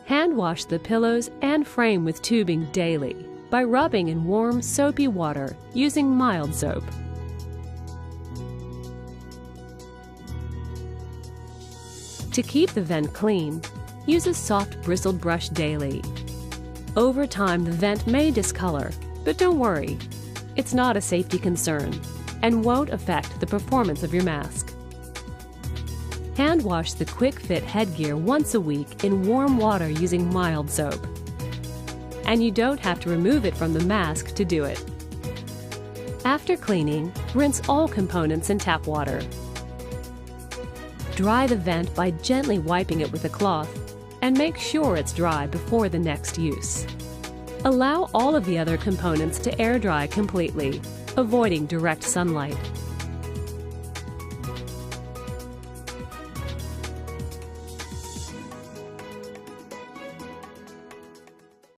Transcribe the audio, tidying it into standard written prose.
Hand wash the pillows and frame with tubing daily by rubbing in warm, soapy water using mild soap. To keep the vent clean, use a soft bristled brush daily. Over time, the vent may discolor, but don't worry. It's not a safety concern and won't affect the performance of your mask. Hand wash the QuickFit headgear once a week in warm water using mild soap. And you don't have to remove it from the mask to do it. After cleaning, rinse all components in tap water. Dry the vent by gently wiping it with a cloth and make sure it's dry before the next use. Allow all of the other components to air dry completely, avoiding direct sunlight.